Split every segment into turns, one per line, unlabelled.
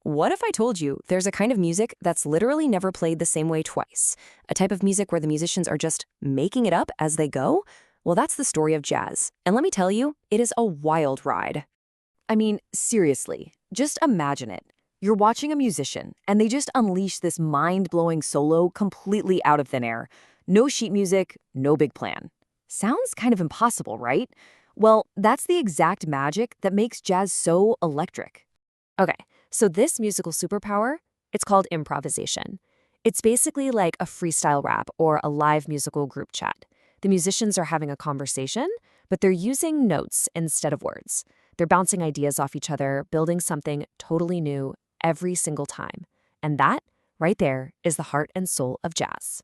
What if I told you there's a kind of music that's literally never played the same way twice? A type of music where the musicians are just making it up as they go? Well, that's the story of jazz. And let me tell you, it is a wild ride. I mean, seriously, just imagine it. You're watching a musician, and they just unleash this mind-blowing solo completely out of thin air. No sheet music, no big plan. Sounds kind of impossible, right? Well, that's the exact magic that makes jazz so electric. Okay, so this musical superpower, it's called improvisation. It's basically like a freestyle rap or a live musical group chat. The musicians are having a conversation, but they're using notes instead of words. They're bouncing ideas off each other, building something totally new every single time. And that, right there, is the heart and soul of jazz.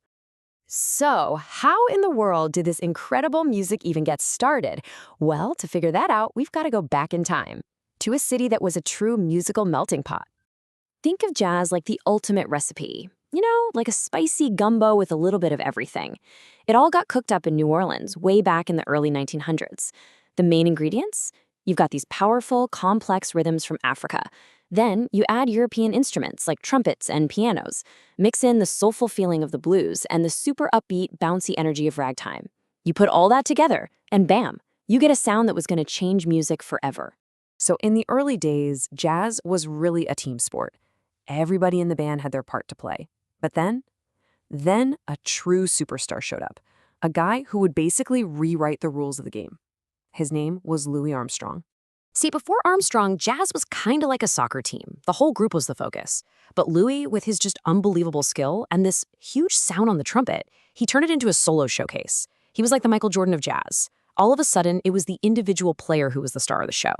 So, how in the world did this incredible music even get started? Well, to figure that out, we've got to go back in time to a city that was a true musical melting pot. Think of jazz like the ultimate recipe. You know, like a spicy gumbo with a little bit of everything. It all got cooked up in New Orleans way back in the early 1900s. The main ingredients? You've got these powerful, complex rhythms from Africa. Then you add European instruments like trumpets and pianos. Mix in the soulful feeling of the blues and the super upbeat, bouncy energy of ragtime. You put all that together, and bam, you get a sound that was going to change music forever. So in the early days, jazz was really a team sport. Everybody in the band had their part to play. But then a true superstar showed up. A guy who would basically rewrite the rules of the game. His name was Louis Armstrong. See, before Armstrong, jazz was kind of like a soccer team. The whole group was the focus. But Louis, with his just unbelievable skill and this huge sound on the trumpet, he turned it into a solo showcase. He was like the Michael Jordan of jazz. All of a sudden, it was the individual player who was the star of the show.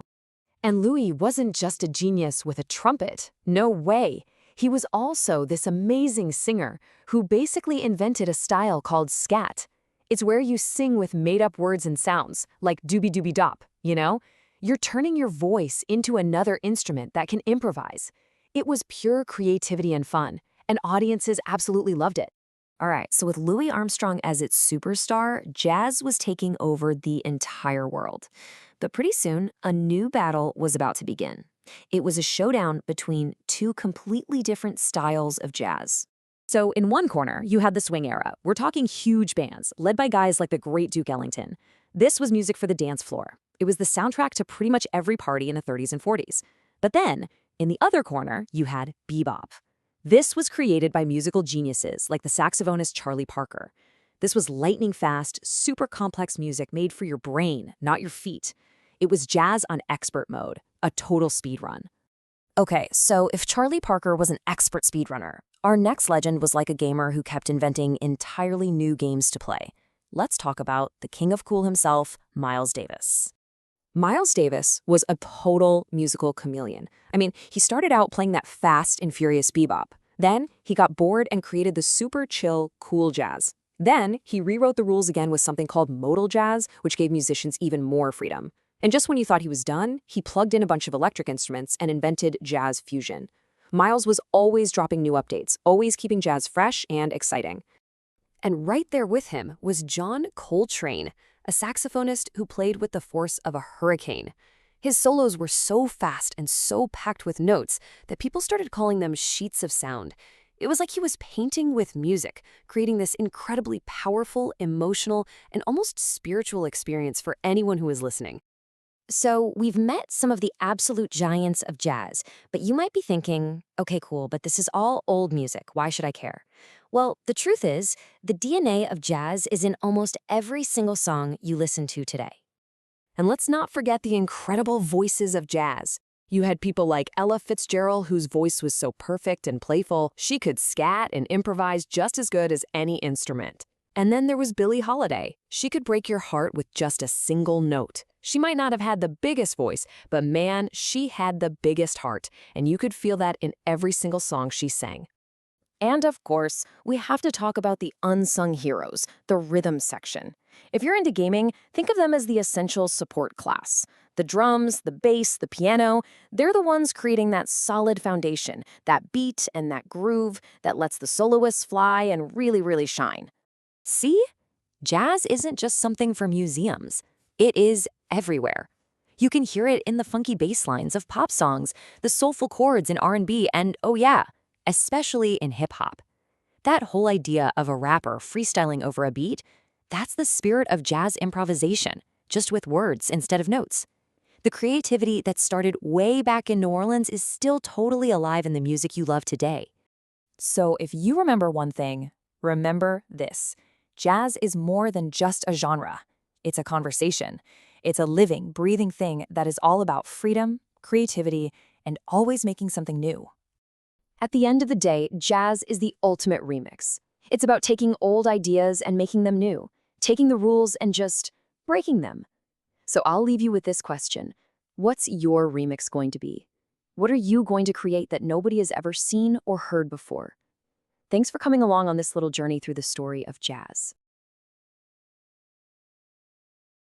And Louis wasn't just a genius with a trumpet. No way. He was also this amazing singer who basically invented a style called scat. It's where you sing with made-up words and sounds, like doobie-doobie-dop, you know? You're turning your voice into another instrument that can improvise. It was pure creativity and fun, and audiences absolutely loved it. All right, so with Louis Armstrong as its superstar, jazz was taking over the entire world. But pretty soon, a new battle was about to begin. It was a showdown between two completely different styles of jazz. So in one corner, you had the swing era. We're talking huge bands, led by guys like the great Duke Ellington. This was music for the dance floor. It was the soundtrack to pretty much every party in the 30s and 40s. But then, in the other corner, you had bebop. This was created by musical geniuses like the saxophonist Charlie Parker. This was lightning-fast, super complex music made for your brain, not your feet. It was jazz on expert mode, a total speed run. Okay, so if Charlie Parker was an expert speedrunner, our next legend was like a gamer who kept inventing entirely new games to play. Let's talk about the king of cool himself, Miles Davis. Miles Davis was a total musical chameleon. I mean, he started out playing that fast and furious bebop. Then he got bored and created the super chill, cool jazz. Then he rewrote the rules again with something called modal jazz, which gave musicians even more freedom. And just when you thought he was done, he plugged in a bunch of electric instruments and invented jazz fusion. Miles was always dropping new updates, always keeping jazz fresh and exciting. And right there with him was John Coltrane, a saxophonist who played with the force of a hurricane. His solos were so fast and so packed with notes that people started calling them sheets of sound. It was like he was painting with music, creating this incredibly powerful, emotional, and almost spiritual experience for anyone who was listening. So we've met some of the absolute giants of jazz, but you might be thinking, okay, cool, but this is all old music. Why should I care? Well, the truth is, the DNA of jazz is in almost every single song you listen to today. And let's not forget the incredible voices of jazz. You had people like Ella Fitzgerald, whose voice was so perfect and playful, she could scat and improvise just as good as any instrument. And then there was Billie Holiday. She could break your heart with just a single note. She might not have had the biggest voice, but man, she had the biggest heart, and you could feel that in every single song she sang. And of course, we have to talk about the unsung heroes, the rhythm section. If you're into gaming, think of them as the essential support class. The drums, the bass, the piano, they're the ones creating that solid foundation, that beat and that groove that lets the soloists fly and really, really shine. See? Jazz isn't just something for museums. It is everywhere. You can hear it in the funky bass lines of pop songs, the soulful chords in R&B, and oh yeah, especially in hip-hop. That whole idea of a rapper freestyling over a beat, that's the spirit of jazz improvisation, just with words instead of notes. The creativity that started way back in New Orleans is still totally alive in the music you love today. So if you remember one thing, remember this. Jazz is more than just a genre. It's a conversation. It's a living, breathing thing that is all about freedom, creativity, and always making something new. At the end of the day, jazz is the ultimate remix. It's about taking old ideas and making them new, taking the rules and just breaking them. So I'll leave you with this question. What's your remix going to be? What are you going to create that nobody has ever seen or heard before? Thanks for coming along on this little journey through the story of jazz.